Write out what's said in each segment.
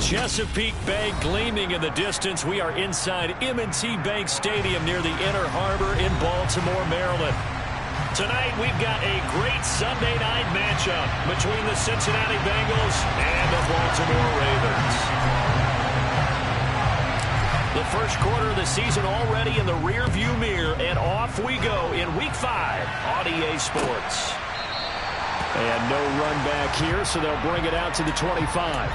Chesapeake Bay gleaming in the distance. We are inside M&T Bank Stadium near the Inner Harbor in Baltimore, Maryland. Tonight we've got a great Sunday night matchup between the Cincinnati Bengals and the Baltimore Ravens. The first quarter of the season already in the rearview mirror, and off we go in Week 5 on EA Sports. And no run back here, so they'll bring it out to the 25.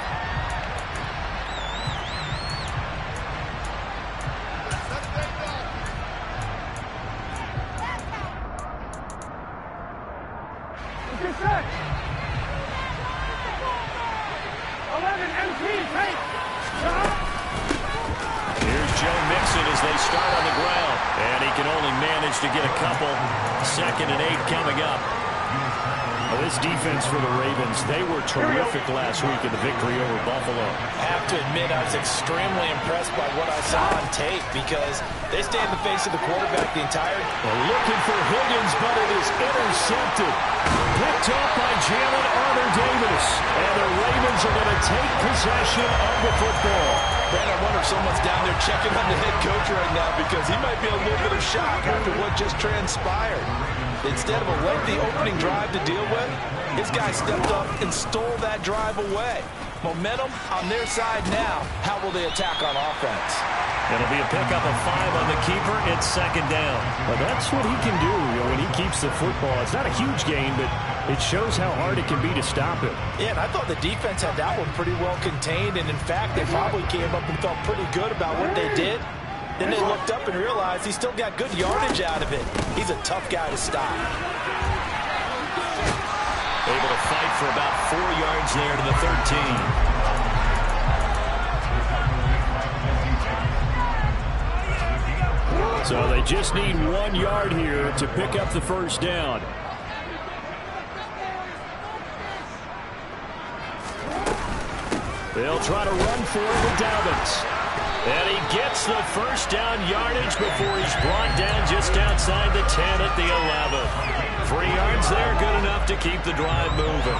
To get a couple. 2nd and 8 coming up. Well, this defense for the Ravens, they were terrific last week in the victory over Buffalo. I have to admit, I was extremely impressed by what I saw on tape because they stayed in the face of the quarterback the entire... Well, looking for Higgins, but it is intercepted. Picked up by Jalen Armour-Davis. And the Ravens are going to take possession of the football. Man, I wonder if someone's down there checking on the head coach right now because he might be a little bit of shock after what just transpired. Instead of a lengthy opening drive to deal with, his guy stepped up and stole that drive away. Momentum on their side now. How will they attack on offense? It'll be a pickup of 5 on the keeper. It's 2nd down. Well, that's what he can do when he keeps the football. It's not a huge gain, but it shows how hard it can be to stop him. Yeah, and I thought the defense had that one pretty well contained, and in fact, they probably came up and felt pretty good about what they did. Then they looked up and realized he still got good yardage out of it. He's a tough guy to stop. Able to fight for about 4 yards there to the 13. So they just need 1 yard here to pick up the first down. They'll try to run for it with Dobbins. And he gets the first down yardage before he's brought down just outside the 10 at the 11. 3 yards there, good enough to keep the drive moving.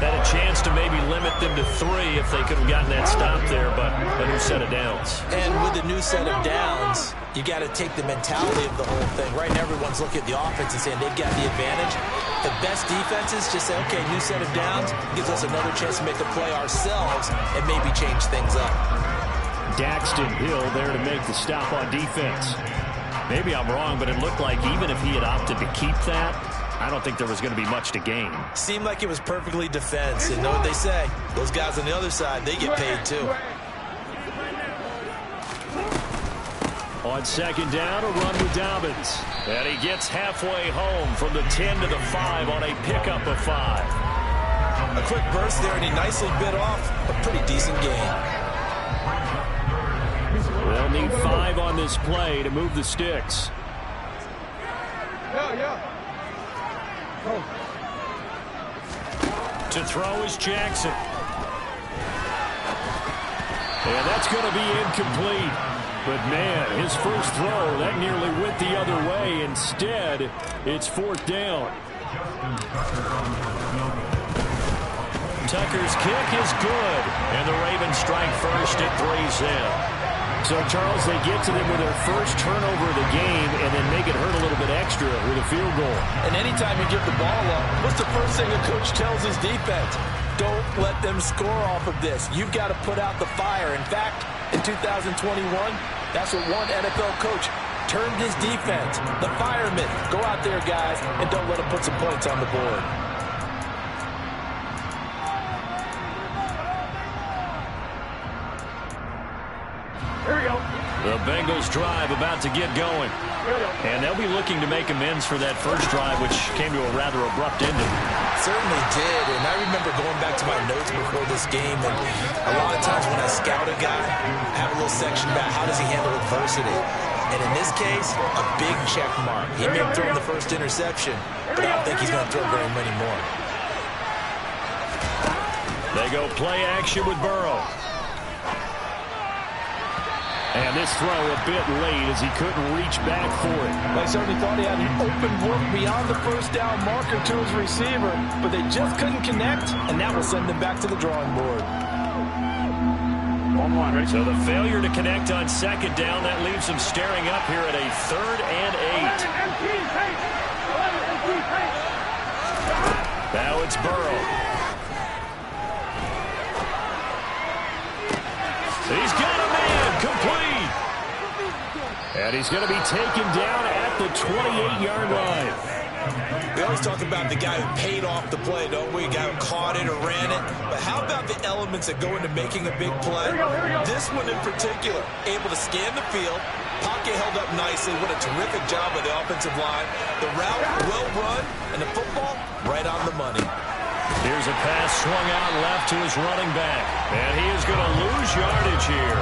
Had a chance to maybe limit them to 3 if they could have gotten that stop there, but a new set of downs. And with a new set of downs, you got to take the mentality of the whole thing. Right now, everyone's looking at the offense and saying they've got the advantage. The best defenses just say, okay, new set of downs gives us another chance to make a play ourselves and maybe change things up. Daxton Hill there to make the stop on defense. Maybe I'm wrong, but it looked like even if he had opted to keep that, I don't think there was going to be much to gain. Seemed like it was perfectly defense. And know what they say? Those guys on the other side, they get paid too. On 2nd down, a run with Dobbins. And he gets halfway home from the 10 to the 5 on a pickup of 5. A quick burst there, and he nicely bit off a pretty decent gain. They'll need 5 on this play to move the sticks. To throw is Jackson. And that's going to be incomplete. But, man, his first throw, that nearly went the other way. Instead, it's 4th down. Tucker's kick is good. And the Ravens strike first at 3's in. So, Charles, they get to them with their first turnover of the game and then make it hurt a little bit extra with a field goal. And anytime you give the ball up, what's the first thing a coach tells his defense? Don't let them score off of this. You've got to put out the fire. In fact, in 2021, that's what one NFL coach turned his defense. The firemen. Go out there, guys, and don't let them put some points on the board. The Bengals drive about to get going. And they'll be looking to make amends for that first drive, which came to a rather abrupt ending. Certainly did, and I remember going back to my notes before this game, and a lot of times when I scout a guy, I have a little section about how does he handle adversity. And in this case, a big check mark. He may have thrown the first interception, but I don't think he's going to throw very many more. They go play action with Burrow. And this throw a bit late as he couldn't reach back for it. I certainly thought he had an open look beyond the first down marker to his receiver, but they just couldn't connect, and that will send them back to the drawing board. So the failure to connect on second down, that leaves them staring up here at a 3rd and 8. Now it's Burrow. He's got a man, complete. And he's going to be taken down at the 28-yard line. We always talk about the guy who paid off the play, don't we? A guy who caught it or ran it. But how about the elements that go into making a big play? This one in particular, able to scan the field. Pocket held up nicely. What a terrific job by the offensive line. The route, well run, and the football, right on the money. Here's a pass swung out left to his running back. And he is going to lose yardage here.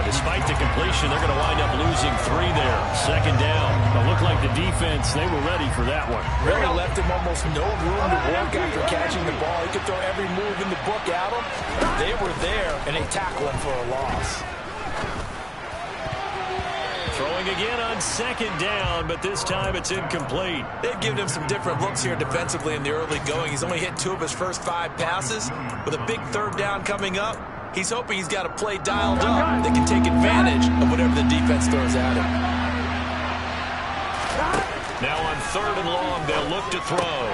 Despite the completion, they're going to wind up losing 3 there. Second down. It looked like the defense, they were ready for that one. Really left him almost no room to work after catching the ball. He could throw every move in the book at him. They were there, and they tackled him for a loss. Throwing again on second down, but this time it's incomplete. They've given him some different looks here defensively in the early going. He's only hit 2 of his first 5 passes. With a big 3rd down coming up, he's hoping he's got a play dialed up that can take advantage of whatever the defense throws at him. Now on 3rd and long, they'll look to throw.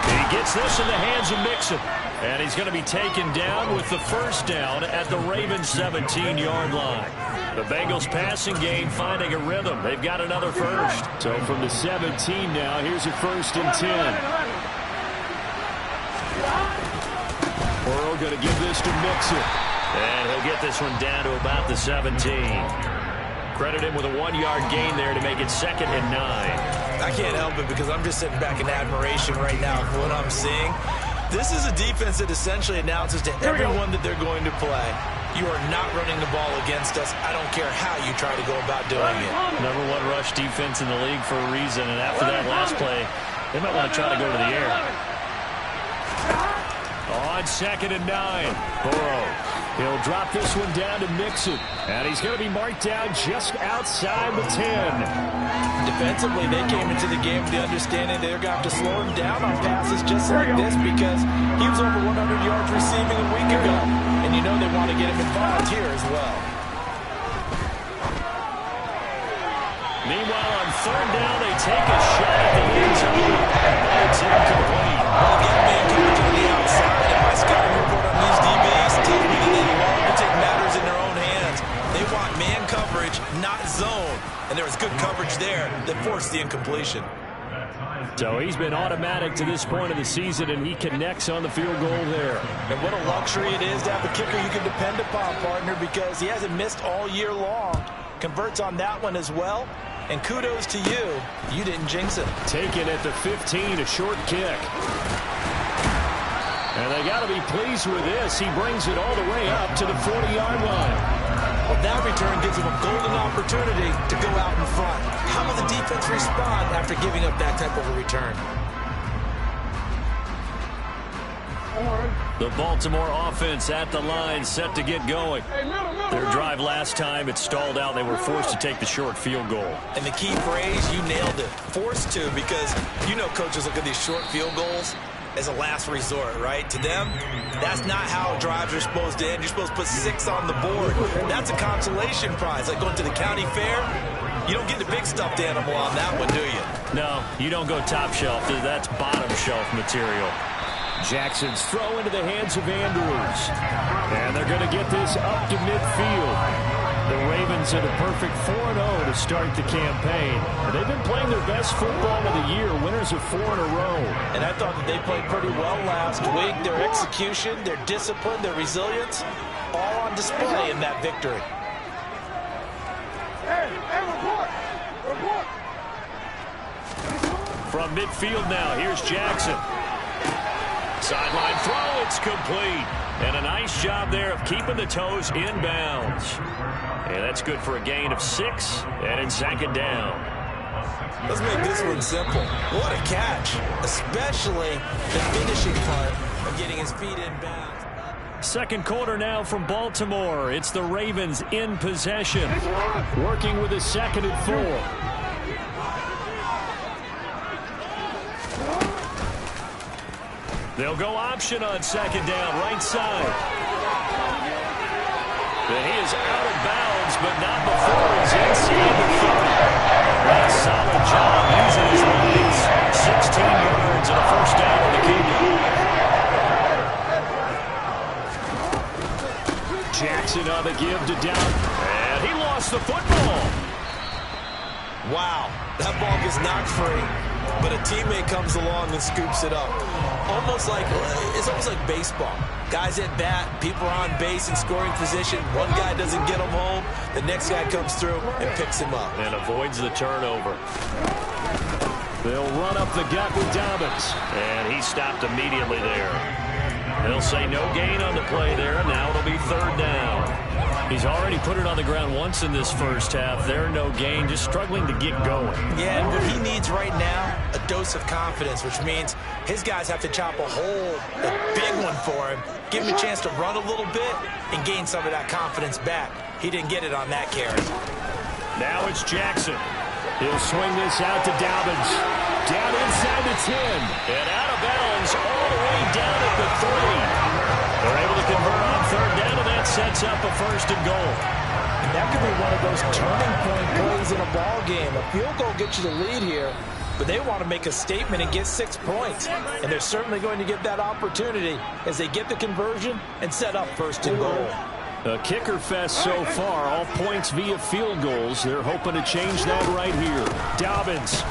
He gets this in the hands of Mixon. And he's going to be taken down with the 1st down at the Ravens' 17-yard line. The Bengals passing game finding a rhythm. They've got another 1st. So from the 17 now, here's a 1st and 10. Burrow going to give this to Mixon. And he'll get this one down to about the 17. Credit him with a 1-yard gain there to make it 2nd and 9. I can't help it because I'm just sitting back in admiration right now for what I'm seeing. This is a defense that essentially announces to everyone that they're going to play, you are not running the ball against us. I don't care how you try to go about doing it. Number 1 rush defense in the league for a reason, and after that last play, they might want to try to go to the air. On 2nd and 9, Burrow. He'll drop this one down to Mixon, and he's going to be marked down just outside the 10. Defensively, they came into the game with the understanding they're going to have to slow him down on passes just like this because he was over 100 yards receiving a week ago. And you know they want to get him involved here as well. Meanwhile, on 3rd down, they take a shot at the end zone. It's incomplete. Well, again, man coming to the outside. And my scouting report on these DBs tells me that they love to take matters in their own hands. They want man coverage, not zone. And there was good coverage there that forced the incompletion. So he's been automatic to this point of the season, and he connects on the field goal there. And what a luxury it is to have a kicker you can depend upon, partner, because he hasn't missed all year long. Converts on that one as well. And kudos to you. You didn't jinx him. Taken at the 15, a short kick. And they got to be pleased with this. He brings it all the way up to the 40-yard line. Well, that return gives him a golden opportunity to go out in front. How will the defense respond after giving up that type of a return? The Baltimore offense at the line, set to get going. Their drive last time, it stalled out. They were forced to take the short field goal. And the key phrase, you nailed it. Forced to, because you know coaches look at these short field goals as a last resort, right? To them, that's not how drives are supposed to end. You're supposed to put 6 on the board. That's a consolation prize. Like going to the county fair, you don't get the big stuffed animal on that one, do you? No, you don't go top shelf. That's bottom shelf material. Jackson's throw into the hands of Andrews. And they're going to get this up to midfield. The Ravens at a perfect 4-0 to start the campaign. And they've been playing their best football of the year, winners of 4 in a row. And I thought that they played pretty well last week. Their execution, their discipline, their resilience, all on display in that victory. From midfield now, here's Jackson. Sideline throw, it's complete. And a nice job there of keeping the toes inbounds. And that's good for a gain of 6, and it's 2nd down. Let's make this one simple. What a catch, especially the finishing part of getting his feet inbounds. Second quarter now from Baltimore. It's the Ravens in possession, working with a 2nd and 4. They'll go option on 2nd down, right side. is out of bounds, but not before he's inside the 30. What a solid job using his legs. 16 yards and a first down on the Kingdom. Jackson on the give to Down. And he lost the football. Wow, that ball gets knocked free, but a teammate comes along and scoops it up. It's almost like baseball. Guys at bat, people are on base in scoring position. One guy doesn't get him home. The next guy comes through and picks him up. And avoids the turnover. They'll run up the gut with Dobbins. And he stopped immediately there. They'll say no gain on the play there. Now it'll be third down. He's already put it on the ground once in this first half. There, no gain, just struggling to get going. Yeah, and what he needs right now, a dose of confidence, which means his guys have to chop a hole, a big one for him, give him a chance to run a little bit and gain some of that confidence back. He didn't get it on that carry. Now it's Jackson. He'll swing this out to Dobbins. Down inside the 10. And out of bounds all the way down at the 3. They're able to convert on third down, and that sets up a first and goal. And that could be one of those turning point plays in a ball game. A field goal gets you the lead here, but they want to make a statement and get 6 points. And they're certainly going to get that opportunity as they get the conversion and set up first and goal. A kicker fest so far, all points via field goals. They're hoping to change that right here. Dobbins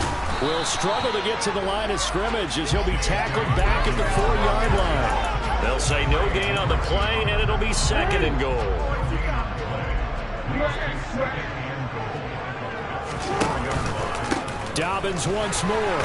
will struggle to get to the line of scrimmage as he'll be tackled back at the 4-yard line. They'll say no gain on the play, and it'll be second and goal. Dobbins once more.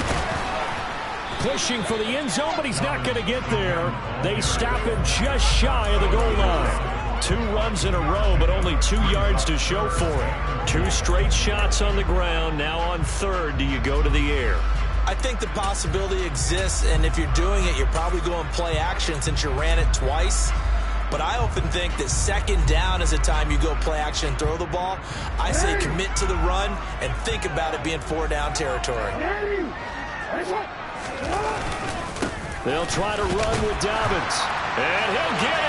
Pushing for the end zone, but he's not going to get there. They stop him just shy of the goal line. 2 runs in a row, but only 2 yards to show for it. 2 straight shots on the ground. Now on third, do you go to the air? I think the possibility exists, and if you're doing it, you're probably going play action since you ran it twice. But I often think that second down is the time you go play action and throw the ball. I say commit to the run and think about it being 4-down territory. They'll try to run with Dobbins. And he'll get in.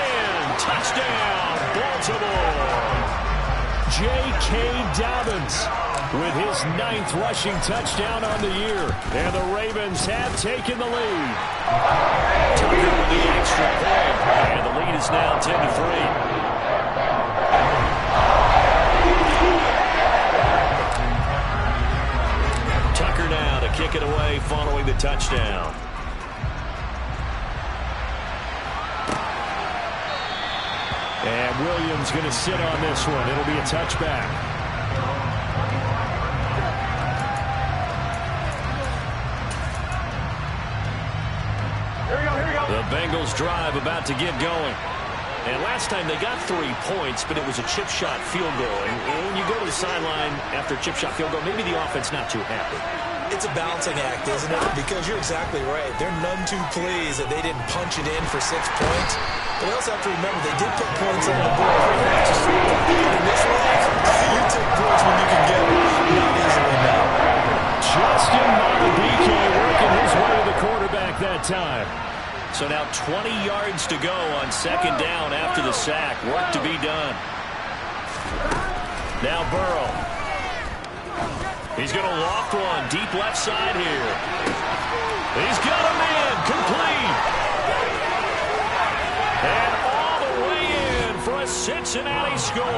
Touchdown, Baltimore. J.K. Dobbins with his 9th rushing touchdown on the year. And the Ravens have taken the lead. Tucker with the extra point. And the lead is now 10-3. Tucker now to kick it away following the touchdown. And Williams going to sit on this one. It'll be a touchback. The Bengals drive about to get going. And last time they got 3 points, but it was a chip shot field goal. And when you go to the sideline after a chip shot field goal, maybe the offense not too happy. It's a balancing act, isn't it? Because you're exactly right. They're none too pleased that they didn't punch it in for 6 points. But they also have to remember they did put points on the board. In this league, you take points when you can get them. Not easily now. Justin Madubuike working his way to the quarterback that time. So now 20 yards to go on second down after the sack. Work to be done. Now Burrow. He's going to loft one deep left side here. He's got a man complete. And all the way in for a Cincinnati score.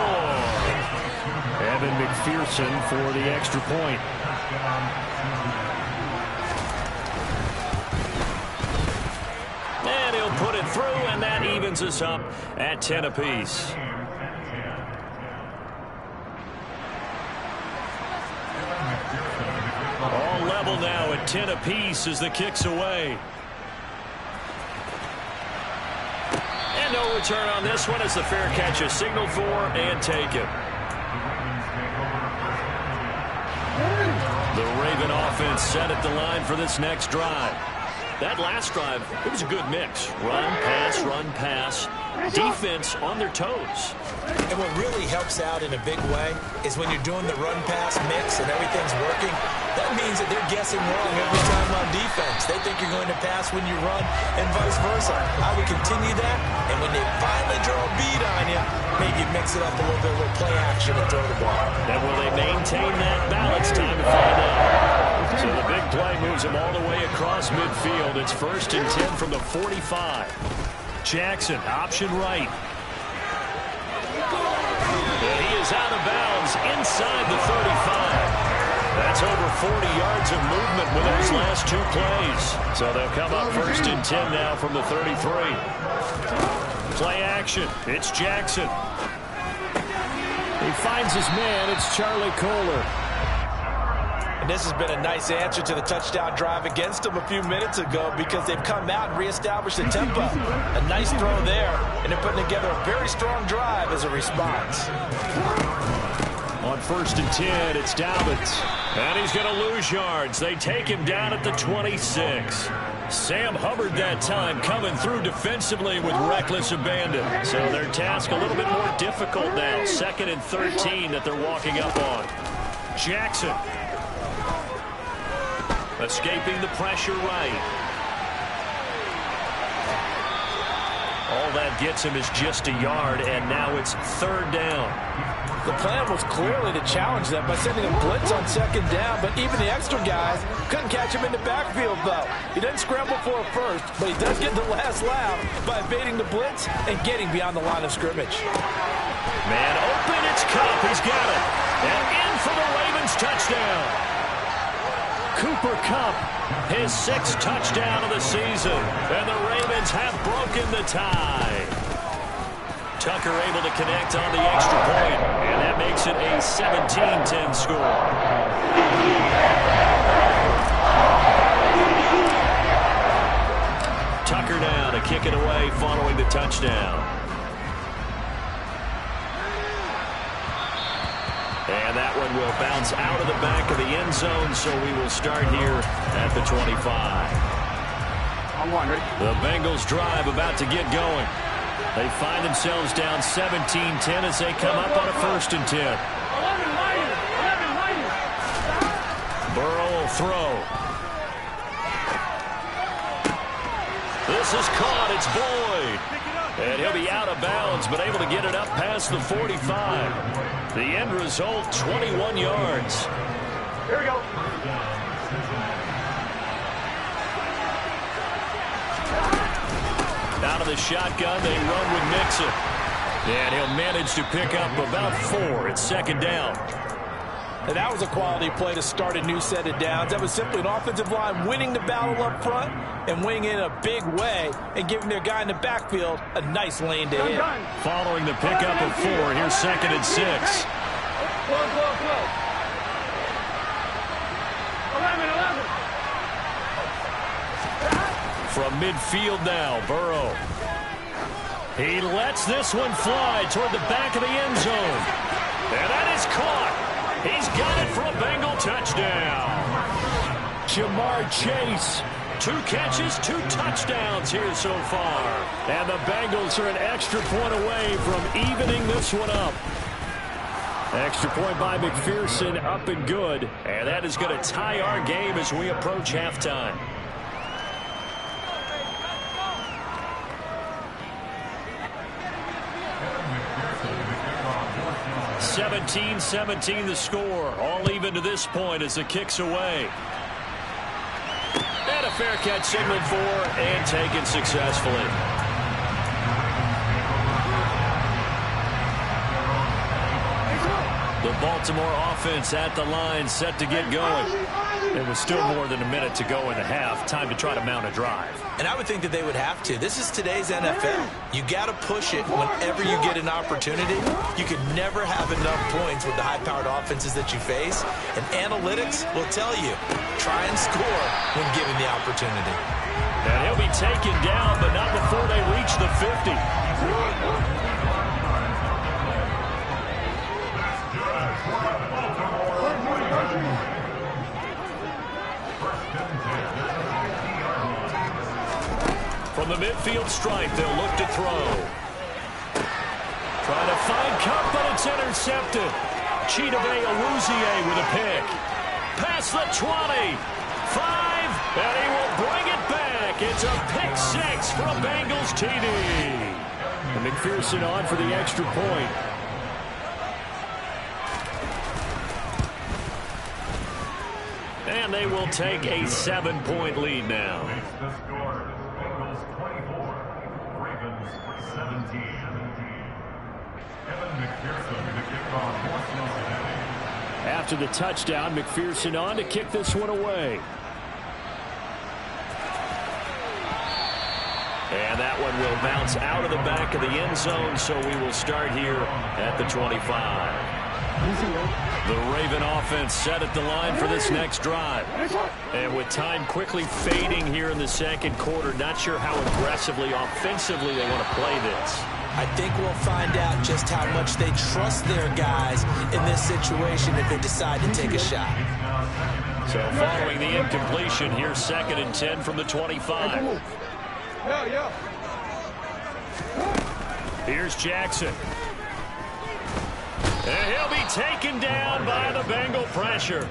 Evan McPherson for the extra point. And he'll put it through, and that evens us up at 10 apiece. All level now at 10 apiece as the kick's away. And no return on this one as the fair catch is signaled for and taken. The Raven offense set at the line for this next drive. That last drive, it was a good mix. Run, pass, defense on their toes. And what really helps out in a big way is when you're doing the run-pass mix and everything's working, that means that they're guessing wrong every time on defense. They think you're going to pass when you run and vice versa. I would continue that, and when they finally draw a bead on you, maybe mix it up a little bit with play action and throw the ball. And will they maintain that balance? Time to find out. So the big play moves him all the way across midfield. It's 1st and 10 from the 45. Jackson, option right. And he is out of bounds inside the 35. That's over 40 yards of movement with those last 2 plays. So they'll come up 1st and 10 now from the 33. Play action. It's Jackson. He finds his man. It's Charlie Kohler. And this has been a nice answer to the touchdown drive against them a few minutes ago because they've come out and reestablished the tempo. A nice throw there, and they're putting together a very strong drive as a response. On 1st and 10, it's Dobbins. And he's going to lose yards. They take him down at the 26. Sam Hubbard that time coming through defensively with reckless abandon. So their task a little bit more difficult now. 2nd and 13 that they're walking up on. Jackson. Escaping the pressure right. All that gets him is just a yard, and now it's 3rd down. The plan was clearly to challenge them by sending a blitz on 2nd down, but even the extra guys couldn't catch him in the backfield, though. He didn't scramble for a first, but he does get the last laugh by evading the blitz and getting beyond the line of scrimmage. Man open, it's Kupp. He's got it. And in for the Ravens touchdown. Cooper Kupp, his 6th touchdown of the season. And the Ravens have broken the tie. Tucker able to connect on the extra point, and that makes it a 17-10 score. Tucker now to kick it away following the touchdown. And that one will bounce out of the back of the end zone, so we will start here at the 25. The Bengals drive about to get going. They find themselves down 17-10 as they come up on a 1st and 10. Burrow will throw. This is caught. It's Boyd. And he'll be out of bounds, but able to get it up past the 45. The end result, 21 yards. Here we go. Out of the shotgun, they run with Mixon. And he'll manage to pick up about 4. It's 2nd down. And that was a quality play to start a new set of downs. That was simply an offensive line winning the battle up front and winning in a big way and giving their guy in the backfield a nice lane to hit. Following the pickup of 4, here's 2nd and 6. 11. From midfield now, Burrow. He lets this one fly toward the back of the end zone. And that is caught. He's got it for a Bengal touchdown. Jamar Chase. 2 catches, 2 touchdowns here so far. And the Bengals are an extra point away from evening this one up. Extra point by McPherson, up and good. And that is going to tie our game as we approach halftime. 17-17 the score. All even to this point as the kick's away. And a fair catch signaled for and taken successfully. The Baltimore offense at the line set to get going. It was still more than a minute to go in the half. Time to try to mount a drive. And I would think that they would have to. This is today's NFL. You got to push it whenever you get an opportunity. You can never have enough points with the high-powered offenses that you face. And analytics will tell you, try and score when given the opportunity. And he'll be taken down, but not before they reach the 50. From the midfield stripe, they'll look to throw. Trying to find Kupp, but it's intercepted. Chidobe Awuzie with a pick. Past the 20. 5, and he will bring it back. It's a pick 6 for a Bengals TD. And McPherson on for the extra point. And they will take a 7-point lead now. The score, Bengals 24, Ravens 17. Evan McPherson to kick off for Cincinnati. After the touchdown, McPherson on to kick this one away. And that one will bounce out of the back of the end zone, so we will start here at the 25. The Raven offense set at the line for this next drive. And with time quickly fading here in the second quarter, not sure how aggressively, offensively they want to play this. I think we'll find out just how much they trust their guys in this situation if they decide to take a shot. So following the incompletion, here's 2nd and 10 from the 25. Here's Jackson. And he'll be taken down by the Bengal pressure.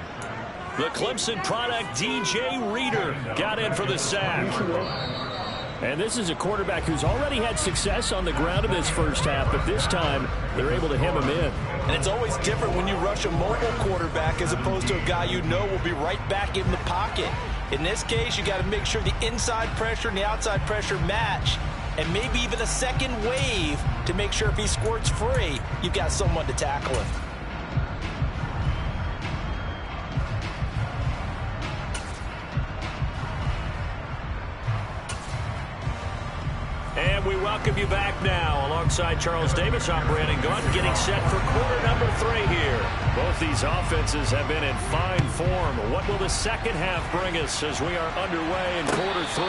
The Clemson product, DJ Reader, got in for the sack. And this is a quarterback who's already had success on the ground in this first half, but this time they're able to hem him in. And it's always different when you rush a mobile quarterback as opposed to a guy you know will be right back in the pocket. In this case, you got to make sure the inside pressure and the outside pressure match, and maybe even a second wave to make sure if he squirts free, you've got someone to tackle him. And we welcome you back now. Alongside Charles Davis, I'm Brandon Gunn, getting set for quarter number 3 here. Both these offenses have been in fine form. What will the second half bring us as we are underway in quarter 3?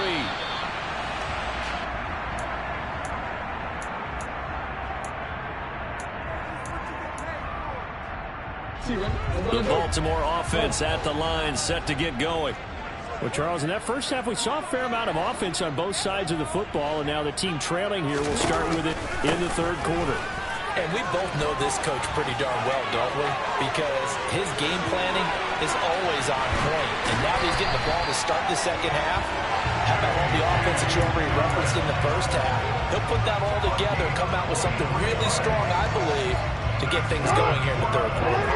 The Baltimore offense at the line, set to get going. Well, Charles, in that first half, we saw a fair amount of offense on both sides of the football, and now the team trailing here will start with it in the third quarter. And we both know this coach pretty darn well, don't we? Because his game planning is always on point. And now he's getting the ball to start the second half. How about all the offense that you already referenced in the first half? He'll put that all together and come out with something really strong, I believe, to get things going here in the third quarter.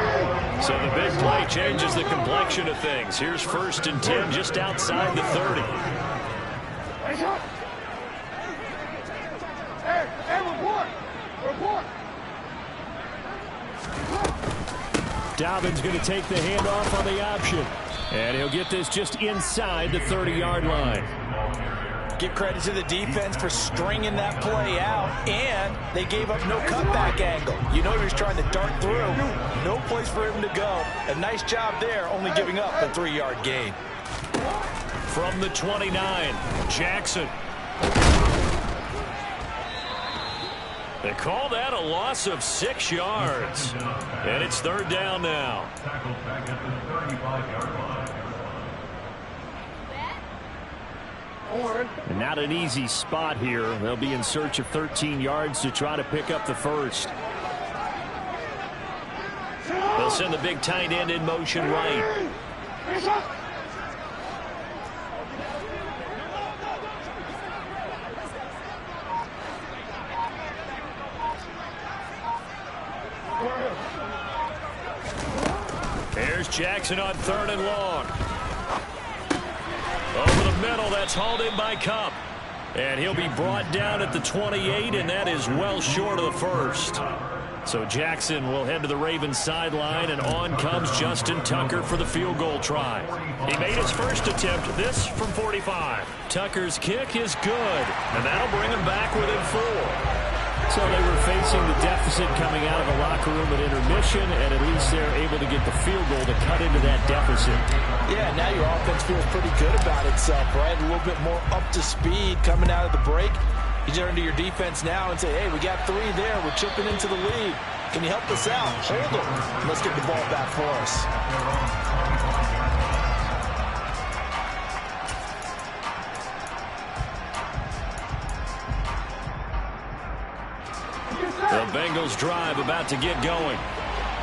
So the big play changes the complexion of things. Here's 1st and 10 just outside the 30. Dobbins going to take the handoff on the option. And he'll get this just inside the 30-yard line. Give credit to the defense for stringing that play out, and they gave up no cutback angle. You know he was trying to dart through. No place for him to go. A nice job there, only giving up a 3-yard gain. From the 29, Jackson. They call that a loss of 6 yards. And it's 3rd down now. Tackled back at the 35-yard line. And not an easy spot here. They'll be in search of 13 yards to try to pick up the first. They'll send the big tight end in motion right. Here's Jackson on 3rd and long. Over the middle, that's hauled in by Cup. And he'll be brought down at the 28, and that is well short of the first. So Jackson will head to the Ravens sideline, and on comes Justin Tucker for the field goal try. He made his first attempt, this from 45. Tucker's kick is good, and that'll bring him back within 4. So they were facing the deficit coming out of the locker room at intermission, and at least they're able to get the field goal to cut into that deficit. Yeah, now your offense feels pretty good about itself, right? A little bit more up to speed coming out of the break. You turn to your defense now and say, hey, we got 3 there. We're chipping into the lead. Can you help us out? Hold them. Let's get the ball back for us. The Bengals drive about to get going.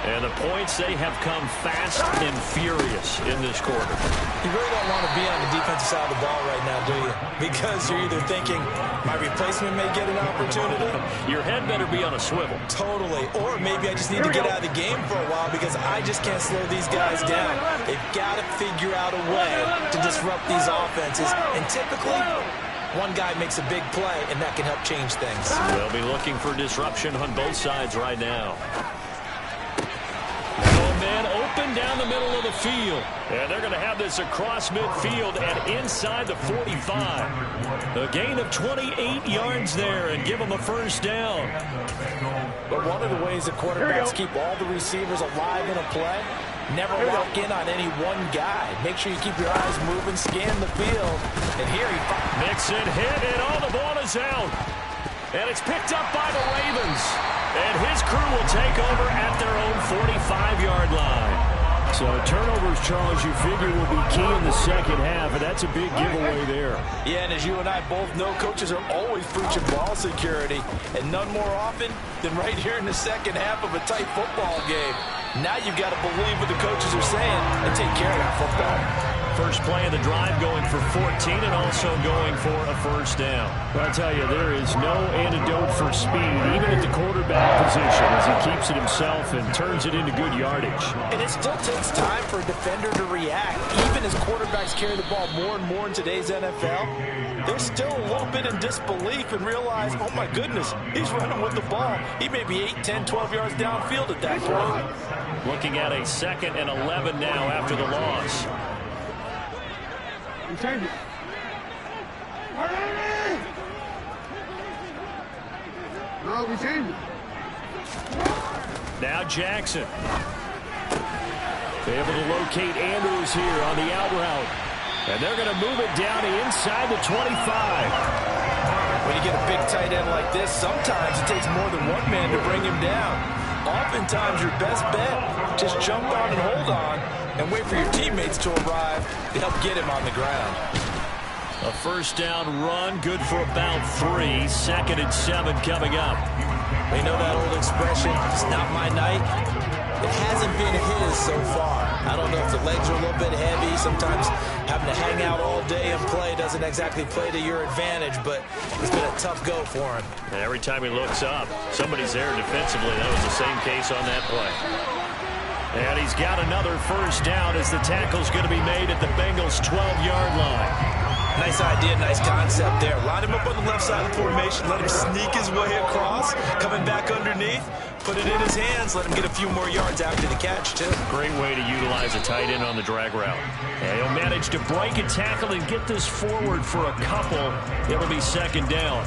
And the points, they have come fast and furious in this quarter. You really don't want to be on the defensive side of the ball right now, do you? Because you're either thinking, my replacement may get an opportunity. Your head better be on a swivel. Totally. Or maybe I just need to get out of the game for a while because I just can't slow these guys down. They've got to figure out a way to disrupt these offenses. And typically, one guy makes a big play, and that can help change things. They'll be looking for disruption on both sides right now. Man open down the middle of the field. And they're going to have this across midfield and inside the 45. A gain of 28 yards there and give them a first down. But one of the ways that quarterbacks keep all the receivers alive in a play, never lock in on any one guy. Make sure you keep your eyes moving, scan the field. And here he Mixon hit, and all the ball is out. And it's picked up by the Ravens. And his crew will take over at their own 45-yard line. So turnovers, Charles, you figure will be key in the second half, and that's a big giveaway there. Yeah, and as you and I both know, coaches are always preaching ball security, and none more often than right here in the second half of a tight football game. Now you've got to believe what the coaches are saying and take care of that football. First play of the drive going for 14 and also going for a first down. Well, I'll tell you, there is no antidote for speed, even at the quarterback position, as he keeps it himself and turns it into good yardage. And it still takes time for a defender to react. Even as quarterbacks carry the ball more and more in today's NFL, they're still a little bit in disbelief and realize, oh my goodness, he's running with the ball. He may be 8, 10, 12 yards downfield at that point. Looking at a 2nd and 11 now after the loss. You change it. No, we change it. Now Jackson. Able to locate Andrews here on the out route. And they're going to move it down to inside the 25. When you get a big tight end like this, sometimes it takes more than one man to bring him down. Oftentimes your best bet, just jump on and hold on and wait for your teammates to arrive to help get him on the ground. A first down run, good for about 3. 2nd and 7 coming up. They know that old expression, it's not my night. It hasn't been his so far. I don't know if the legs are a little bit heavy. Sometimes having to hang out all day and play doesn't exactly play to your advantage, but it's been a tough go for him. And every time he looks up, somebody's there defensively. That was the same case on that play. And he's got another first down as the tackle's going to be made at the Bengals' 12-yard line. Nice idea, nice concept there. Line him up on the left side of the formation. Let him sneak his way across. Coming back underneath. Put it in his hands. Let him get a few more yards after the catch, too. Great way to utilize a tight end on the drag route. And he'll manage to break a tackle and get this forward for a couple. It'll be 2nd down.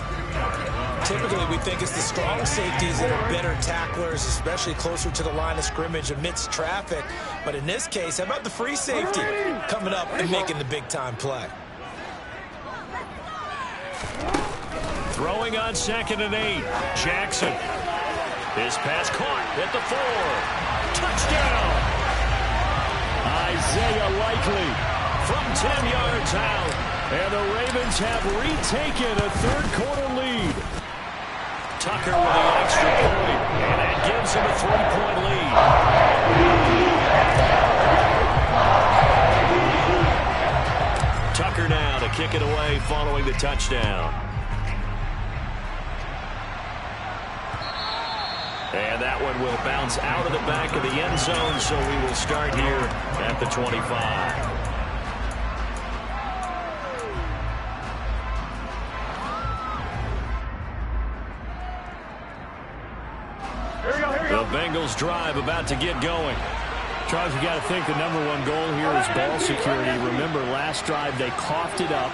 Typically, we think it's the strong safeties that are better tacklers, especially closer to the line of scrimmage amidst traffic. But in this case, how about the free safety coming up and making the big-time play? Throwing on 2nd and 8. Jackson. His pass caught at the 4. Touchdown! Isaiah Likely from 10 yards out. And the Ravens have retaken a third-quarter lead. Tucker with the extra point. And that gives him a 3-point lead. Tucker now to kick it away following the touchdown. And that one will bounce out of the back of the end zone, so we will start here at the 25. The Bengals drive about to get going. Charles, you got to think the #1 goal here is ball security. Remember, last drive they coughed it up,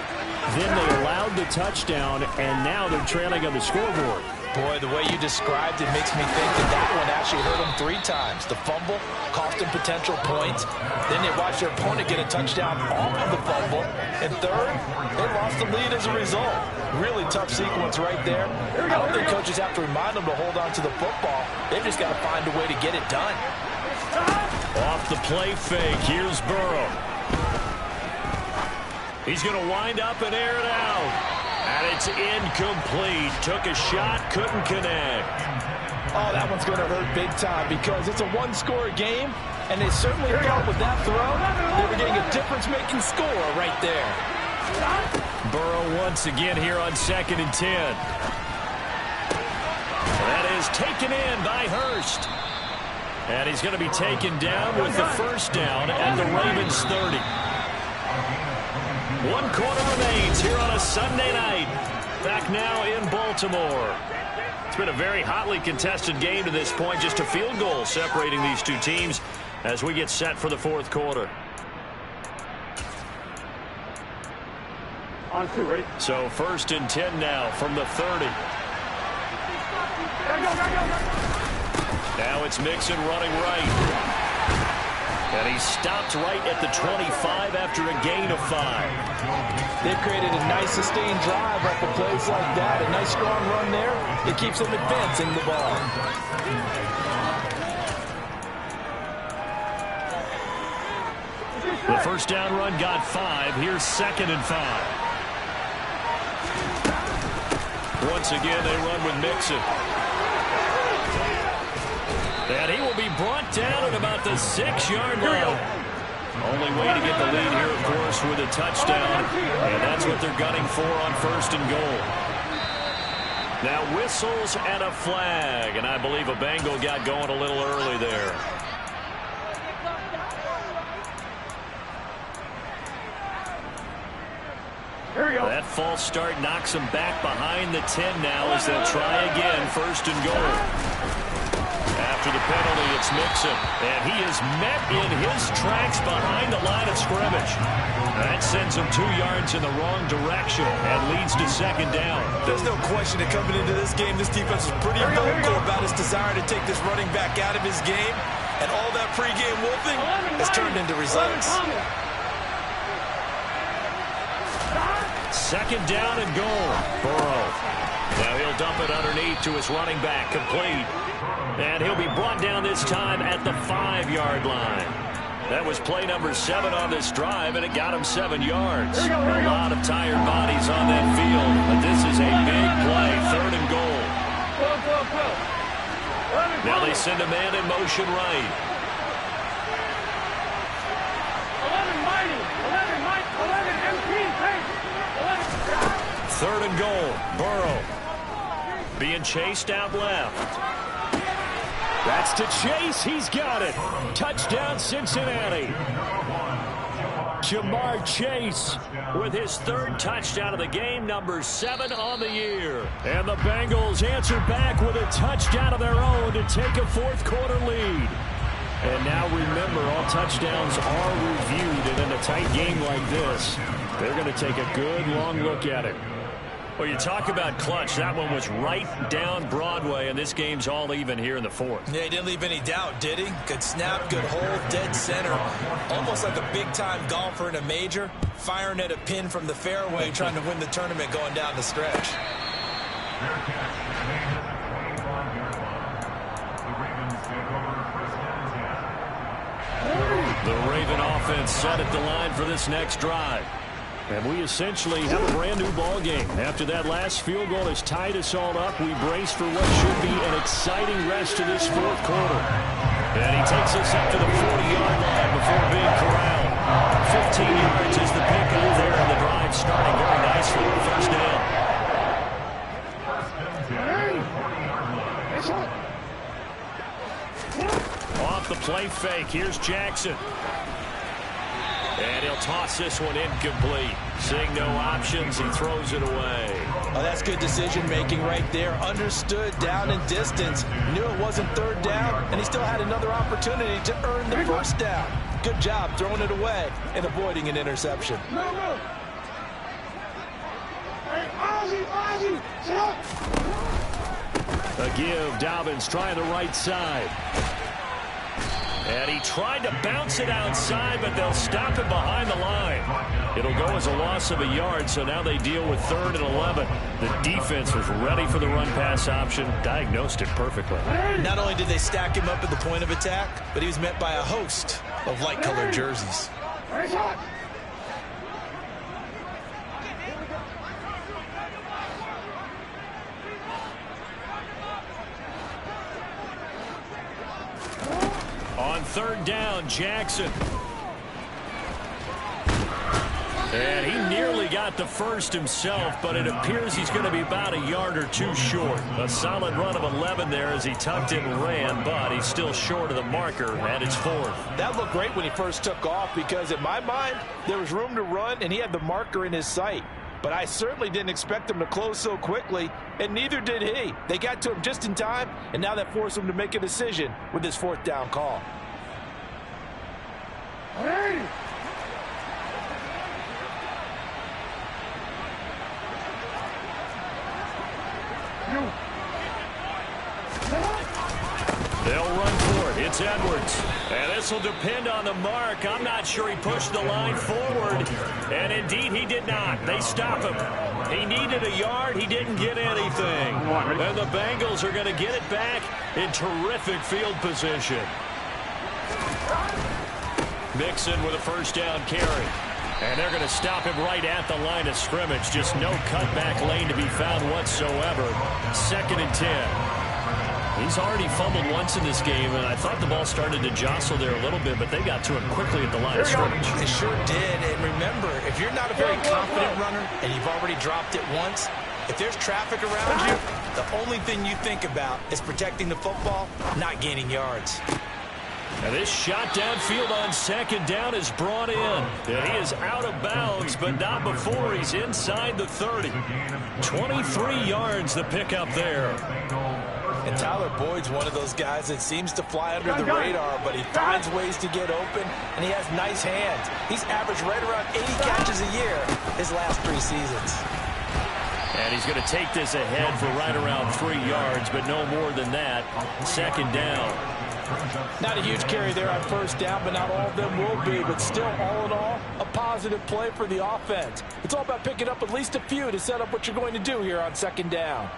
then they allowed the touchdown, and now they're trailing on the scoreboard. Boy, the way you described it makes me think that one actually hurt them 3 times. The fumble cost them potential points. Then they watched their opponent get a touchdown off of the fumble. And third, they lost the lead as a result. Really tough sequence right there. I don't think coaches have to remind them to hold on to the football. They've just got to find a way to get it done. Off the play fake, here's Burrow. He's going to wind up and air it out. And it's incomplete. Took a shot, couldn't connect. Oh, that one's going to hurt big time because it's a one-score game, and they certainly thought with that throw they were getting a difference-making score right there. Burrow once again here on 2nd and 10. That is taken in by Hurst. And he's going to be taken down with the first down at the Ravens 30. 1 quarter remains here on a Sunday night. Back now in Baltimore. It's been a very hotly contested game to this point. Just a field goal separating these two teams as we get set for the 4th quarter. On 2, ready? So 1st and 10 now from the 30. Now it's Mixon running right. And he stopped right at the 25 after a gain of 5. They've created a nice sustained drive off of plays like that. A nice strong run there. It keeps them advancing the ball. The first down run got 5. Here's 2nd and 5. Once again, they run with Mixon. And he will be brought down at about the 6-yard line. Only way to get the lead here, of course, with a touchdown. And that's what they're gunning for on 1st and goal. Now whistles and a flag. And I believe a Bengal got going a little early there. Here we go. That false start knocks them back behind the 10 now as they'll try again, 1st and goal. After the penalty, it's Mixon, and he is met in his tracks behind the line of scrimmage. That sends him 2 yards in the wrong direction and leads to 2nd down. There's no question that coming into this game, this defense is pretty vocal about his desire to take this running back out of his game, and all that pregame wolfing has turned into results. 2nd down and goal. Burrow. Now he'll dump it underneath to his running back, complete. And he'll be brought down this time at the 5-yard line. That was play number 7 on this drive, and it got him 7 yards. A lot of tired bodies on that field, but this is a big play, 3rd and goal. Now they send a man in motion right. 3rd and goal. Burrow being chased out left. That's to Chase. He's got it. Touchdown, Cincinnati. Jamar Chase with his 3rd touchdown of the game, number 7 on the year. And the Bengals answer back with a touchdown of their own to take a 4th quarter lead. And now remember, all touchdowns are reviewed, and in a tight game like this, they're going to take a good long look at it. Well, you talk about clutch. That one was right down Broadway, and this game's all even here in the 4th. Yeah, he didn't leave any doubt, did he? Good snap, good hold, dead center. Almost like a big-time golfer in a major, firing at a pin from the fairway, trying to win the tournament going down the stretch. The Raven offense set at the line for this next drive. And we essentially have a brand-new ball game. After that last field goal has tied us all up, we brace for what should be an exciting rest of this 4th quarter. And he takes us up to the 40-yard line before being corralled. 15 yards is the pickup there, and the drive starting very nicely. 1st down. Off the play fake, here's Jackson. And he'll toss this one incomplete. Seeing no options, he throws it away. Oh, that's good decision-making right there. Understood down and distance. Knew it wasn't 3rd down, and he still had another opportunity to earn the 1st down. Good job throwing it away and avoiding an interception. A give, Dobbins trying the right side. And he tried to bounce it outside, but they'll stop him behind the line. It'll go as a loss of a yard, so now they deal with 3rd and 11. The defense was ready for the run-pass option, diagnosed it perfectly. Not only did they stack him up at the point of attack, but he was met by a host of light-colored jerseys. third down, Jackson. And he nearly got the first himself, but it appears he's going to be about a yard or two short. A solid run of 11 there as he tucked in and ran, but he's still short of the marker, and it's fourth. That looked great when he first took off because, in my mind, there was room to run, and he had the marker in his sight. But I certainly didn't expect him to close so quickly, and neither did he. They got to him just in time, and now that forced him to make a decision with his fourth down call. Hey! They'll run for it. It's Edwards. And this will depend on the mark. I'm not sure he pushed the line forward. And indeed, he did not. They stop him. He needed a yard. He didn't get anything. And the Bengals are going to get it back in terrific field position. Mixon with a first down carry. And they're going to stop him right at the line of scrimmage. Just no cutback lane to be found whatsoever. 2nd and 10. He's already fumbled once in this game, and I thought the ball started to jostle there a little bit, but they got to him quickly at the line of scrimmage. They sure did. And remember, if you're not a very confident runner and you've already dropped it once, if there's traffic around you, the only thing you think about is protecting the football, not gaining yards. And this shot downfield on 2nd down is brought in. And he is out of bounds, but not before he's inside the 30. 23 yards the pickup there. And Tyler Boyd's one of those guys that seems to fly under the radar, but he finds ways to get open, and he has nice hands. He's averaged right around 80 catches a year his last 3 seasons. And he's going to take this ahead for right around 3 yards, but no more than that. 2nd down. Not a huge carry there on first down, but not all of them will be. But still, all in all, a positive play for the offense. It's all about picking up at least a few to set up what you're going to do here on 2nd down.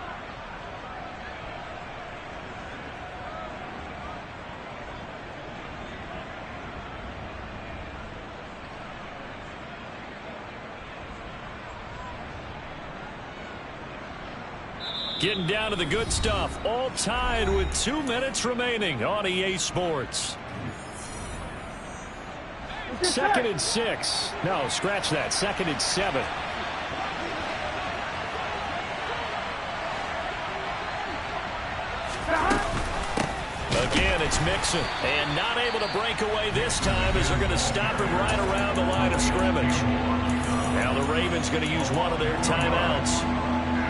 Getting down to the good stuff. All tied with 2 minutes remaining on EA Sports. 2nd and 6. No, scratch that. 2nd and 7. Again, it's Mixon. And not able to break away this time as they're going to stop him right around the line of scrimmage. Now the Ravens going to use one of their timeouts.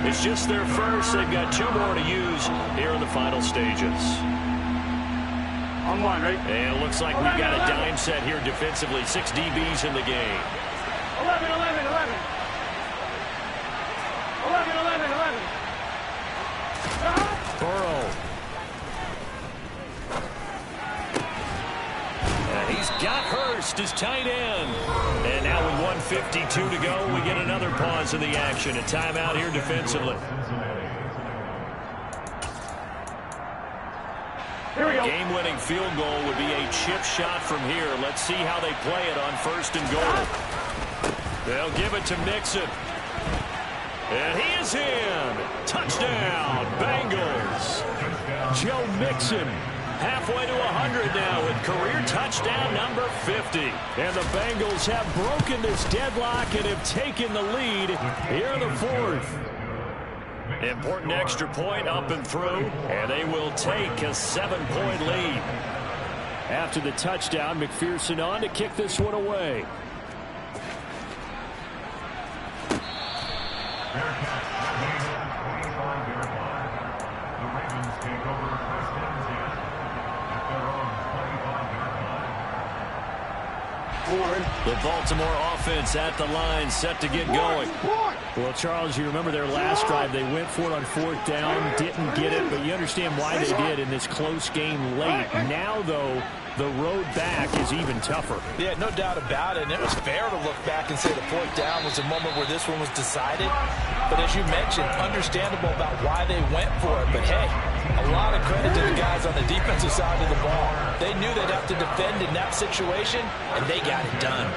It's just their first. They've got 2 more to use here in the final stages. On one, right? And it looks like we've got a dime set here defensively. 6 DBs in the game. 11, 11, 11. 11, 11, 11. Burrow. And he's got Hurst as tight end. And now with 1:52 to go, we get another pause in the action. A timeout here defensively. Here we go. Game-winning field goal would be a chip shot from here. Let's see how they play it on 1st and goal. They'll give it to Mixon. And he is in. Touchdown, Bengals. Joe Mixon. Halfway to 100 now with career touchdown number 50. And the Bengals have broken this deadlock and have taken the lead here in the 4th. Important extra point up and through, and they will take a 7-point lead. After the touchdown, McPherson on to kick this one away. The Baltimore offense at the line, set to get going. Well, Charles, you remember their last drive. They went for it on 4th down, didn't get it, but you understand why they did in this close game late. Now, though, the road back is even tougher. Yeah, no doubt about it. And it was fair to look back and say the 4th down was a moment where this one was decided. But as you mentioned, understandable about why they went for it. But, hey, a lot of credit to the guys on the defensive side of the ball. They knew they'd have to defend in that situation, and they got it done.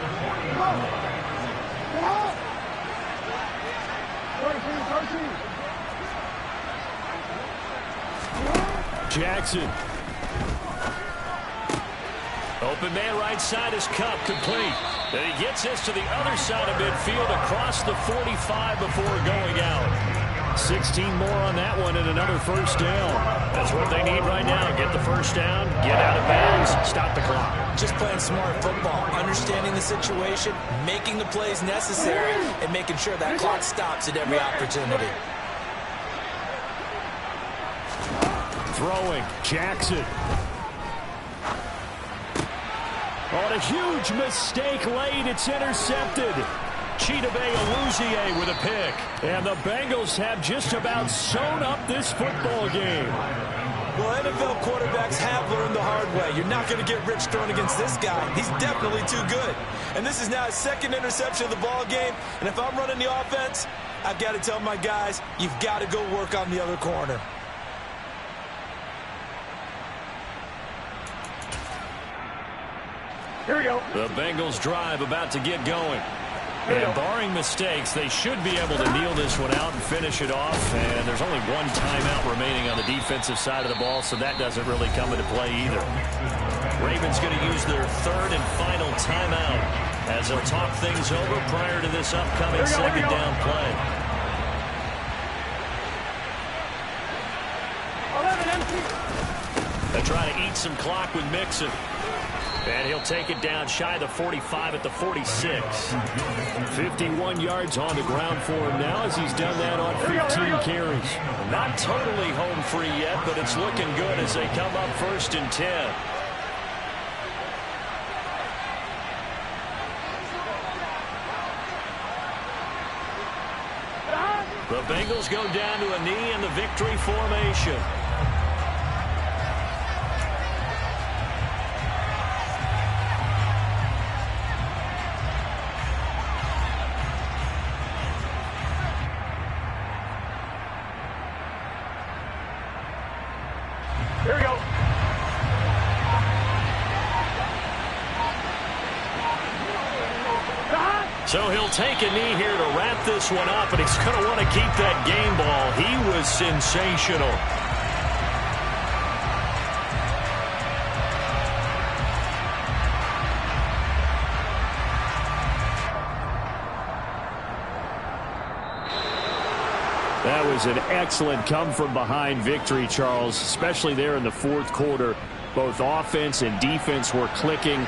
Jackson. Open man right side is Cup, complete. And he gets this to the other side of midfield across the 45 before going out. 16 more on that one and another first down. That's what they need right now. Get the first down, get out of bounds, stop the clock. Just playing smart football, understanding the situation, making the plays necessary, and making sure that clock stops at every opportunity. Throwing, Jackson. On a huge mistake late, it's intercepted. Chidobe Awuzie with a pick. And the Bengals have just about sewn up this football game. Well, NFL quarterbacks have learned the hard way. You're not going to get rich throwing against this guy. He's definitely too good. And this is now his second interception of the ball game. And if I'm running the offense, I've got to tell my guys, you've got to go work on the other corner. Here we go. The Bengals drive about to get going. And barring mistakes, they should be able to kneel this one out and finish it off. And there's only one timeout remaining on the defensive side of the ball, so that doesn't really come into play either. Ravens going to use their third and final timeout as they'll talk things over prior to this upcoming second down play. 11 empty. They try to eat some clock with Mixon. And he'll take it down shy of the 45 at the 46. 51 yards on the ground for him now as he's done that on 15 carries. Not totally home free yet, but it's looking good as they come up 1st and 10. The Bengals go down to a knee in the victory formation. Here we go. So he'll take a knee here to wrap this one up, and he's going to want to keep that game ball. He was sensational. That was an excellent come-from-behind victory, Charles, especially there in the fourth quarter. Both offense and defense were clicking.